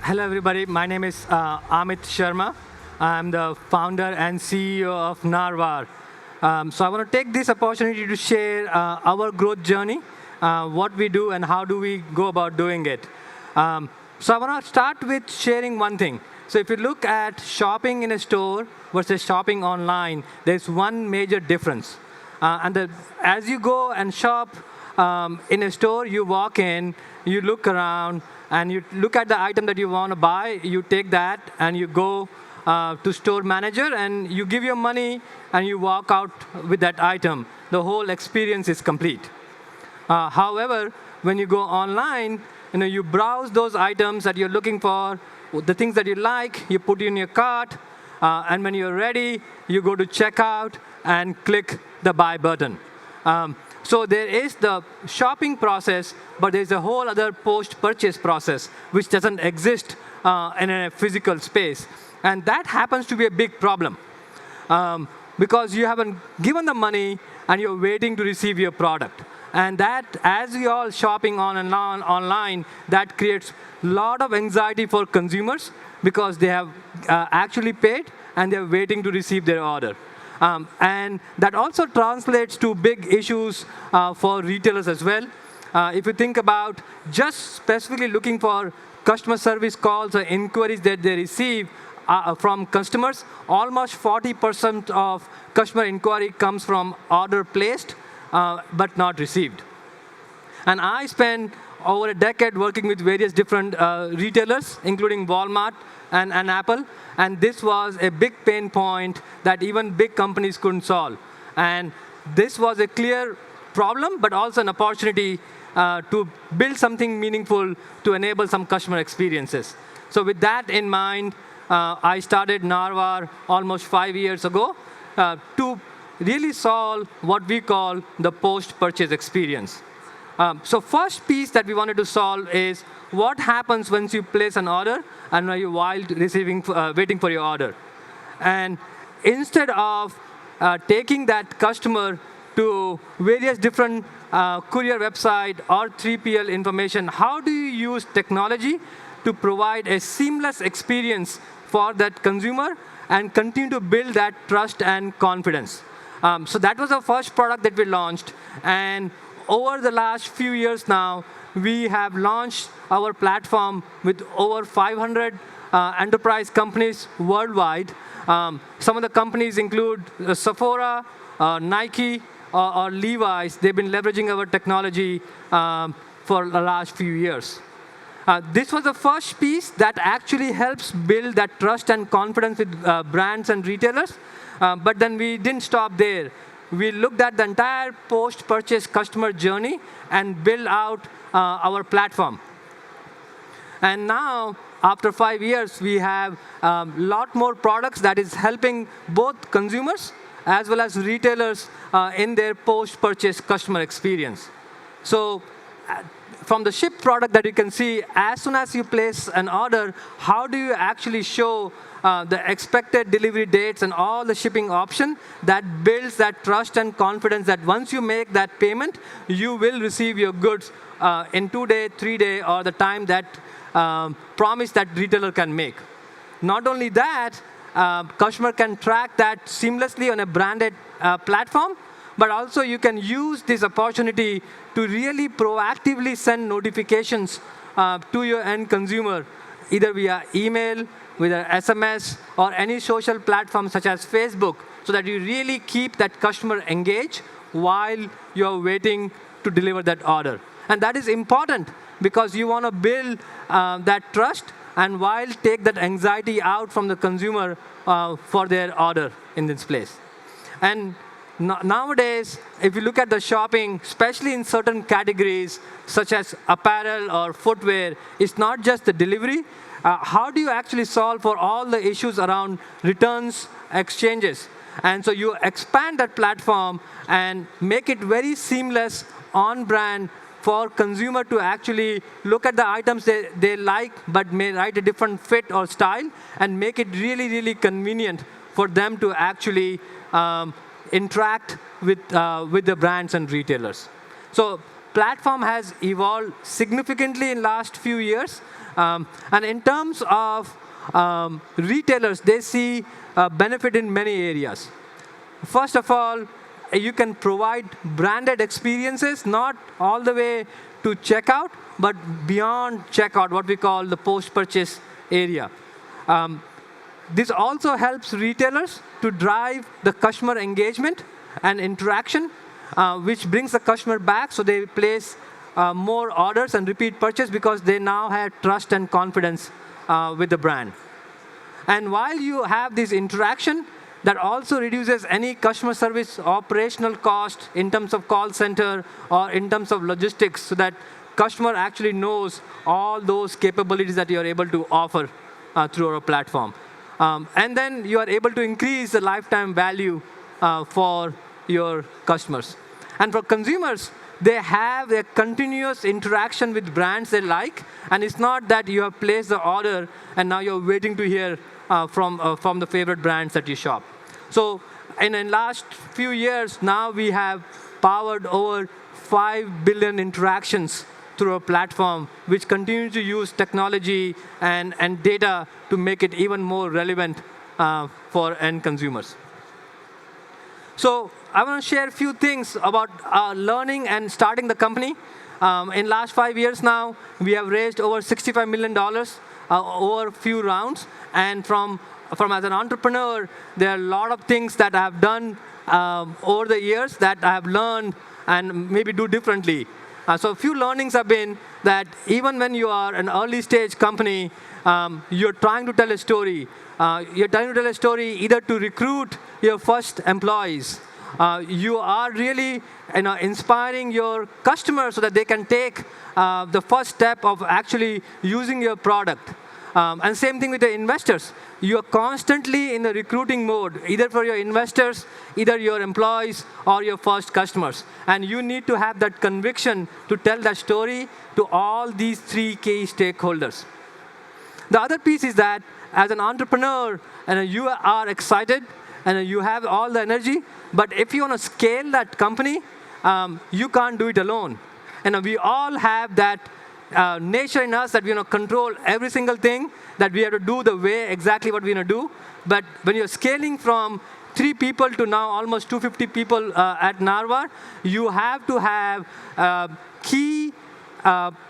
Hello, everybody. My name is Amit Sharma. I'm the founder and CEO of Narvar. So I want to take this opportunity to share our growth journey, what we do, and how do we go about doing it. So I want to start with sharing one thing. So if you look at shopping in a store versus shopping online, there's one major difference. As you go and shop in a store, you walk in, you look around, and you look at the item that you want to buy, you take that, and you go to store manager, and you give your money, and you walk out with that item. The whole experience is complete. However, when you go online, you browse those items that you're looking for, the things that you like, you put in your cart, and when you're ready, you go to checkout and click the buy button. So there is the shopping process, but there's a whole other post-purchase process, which doesn't exist in a physical space. And that happens to be a big problem, because you haven't given the money, and you're waiting to receive your product. And that, as we all shopping on and on online, that creates a lot of anxiety for consumers, because they have actually paid, and they're waiting to receive their order. And that also translates to big issues for retailers as well. If you think about just specifically looking for customer service calls or inquiries that they receive from customers, almost 40% of customer inquiry comes from order placed but not received. And I spent over a decade working with various different retailers, including Walmart and Apple. And this was a big pain point that even big companies couldn't solve. And this was a clear problem, but also an opportunity to build something meaningful to enable some customer experiences. So with that in mind, I started Narvar almost 5 years ago to really solve what we call the post-purchase experience. So first piece that we wanted to solve is what happens once you place an order and while you're waiting for your order. And instead of taking that customer to various different courier website or 3PL information, how do you use technology to provide a seamless experience for that consumer and continue to build that trust and confidence? So that was the first product that we launched. And over the last few years now, we have launched our platform with over 500 enterprise companies worldwide. Some of the companies include Sephora, Nike, or Levi's. They've been leveraging our technology for the last few years. This was the first piece that actually helps build that trust and confidence with brands and retailers. But then we didn't stop there. We looked at the entire post-purchase customer journey and built out our platform. And now, after 5 years, we have a lot more products that is helping both consumers as well as retailers in their post-purchase customer experience. So from the ship product that you can see, as soon as you place an order, how do you actually show the expected delivery dates and all the shipping option that builds that trust and confidence that once you make that payment, you will receive your goods in 2 day, 3 day, or the time that promise that retailer can make. Not only that, customer can track that seamlessly on a branded platform, but also you can use this opportunity to really proactively send notifications to your end consumer, either via email, with an SMS, or any social platform such as Facebook, so that you really keep that customer engaged while you're waiting to deliver that order. And that is important because you want to build that trust and while take that anxiety out from the consumer for their order in this place. And nowadays, if you look at the shopping, especially in certain categories, such as apparel or footwear, it's not just the delivery. How do you actually solve for all the issues around returns, exchanges? And so you expand that platform and make it very seamless on brand for consumer to actually look at the items they like, but may like a different fit or style, and make it really, really convenient for them to actually interact with the brands and retailers. So platform has evolved significantly in last few years. And in terms of retailers, they see benefit in many areas. First of all, you can provide branded experiences, not all the way to checkout, but beyond checkout, what we call the post-purchase area. This also helps retailers to drive the customer engagement and interaction, which brings the customer back, so they place more orders and repeat purchase because they now have trust and confidence with the brand. And while you have this interaction, that also reduces any customer service operational cost in terms of call center or in terms of logistics, so that customer actually knows all those capabilities that you are able to offer through our platform. And then you are able to increase the lifetime value for your customers. And for consumers, they have a continuous interaction with brands they like, and it's not that you have placed the order and now you're waiting to hear from the favorite brands that you shop. So in the last few years, now we have powered over 5 billion interactions through our platform, which continues to use technology and data to make it even more relevant for end consumers. So I want to share a few things about learning and starting the company. In last 5 years now, we have raised over $65 million over a few rounds. And from as an entrepreneur, there are a lot of things that I have done over the years that I have learned and maybe do differently. So a few learnings have been that even when you are an early stage company, you're trying to tell a story. You're trying to tell a story either to recruit your first employees. You are really inspiring your customers so that they can take the first step of actually using your product. And same thing with the investors. You are constantly in the recruiting mode, either for your investors, either your employees, or your first customers. And you need to have that conviction to tell that story to all these 3 key stakeholders. The other piece is that as an entrepreneur, you are excited and you have all the energy, but if you want to scale that company, you can't do it alone. And we all have that nature in us that we control every single thing, that we have to do the way exactly what we're going to do. But when you're scaling from 3 people to now almost 250 people at Narvar, you have to have key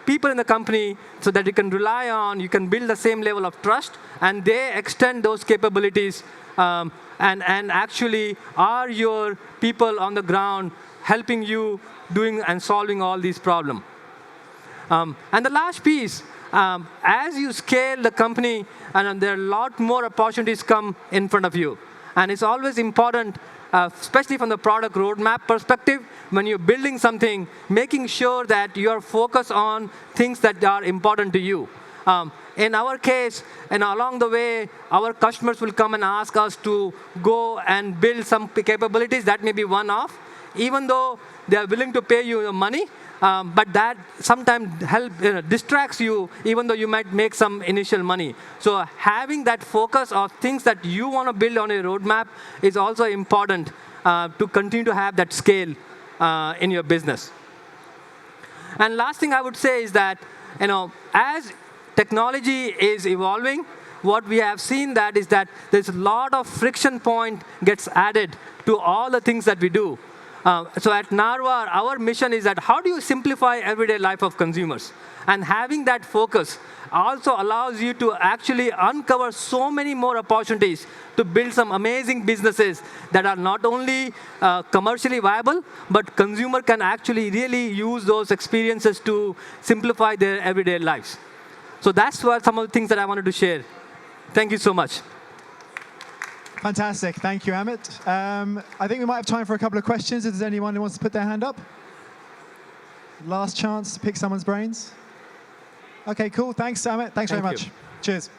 people in the company so that you can rely on, you can build the same level of trust, and they extend those capabilities and actually are your people on the ground helping you doing and solving all these problems. And the last piece, as you scale the company, and there are a lot more opportunities come in front of you. And it's always important, especially from the product roadmap perspective, when you're building something, making sure that you are focused on things that are important to you. In our case, along the way, our customers will come and ask us to go and build some capabilities that may be one-off, even though they are willing to pay you the money. But that sometimes distracts you, even though you might make some initial money. So having that focus of things that you want to build on a roadmap is also important to continue to have that scale in your business. And last thing I would say is that as technology is evolving, what we have seen that is that there's a lot of friction point gets added to all the things that we do. So at Narvar, our mission is that how do you simplify everyday life of consumers? And having that focus also allows you to actually uncover so many more opportunities to build some amazing businesses that are not only commercially viable, but consumer can actually really use those experiences to simplify their everyday lives. So that's what some of the things that I wanted to share. Thank you so much. Fantastic. Thank you, Amit. I think we might have time for a couple of questions if there's anyone who wants to put their hand up. Last chance to pick someone's brains. OK, cool. Thanks, Amit. Thanks very much. Cheers.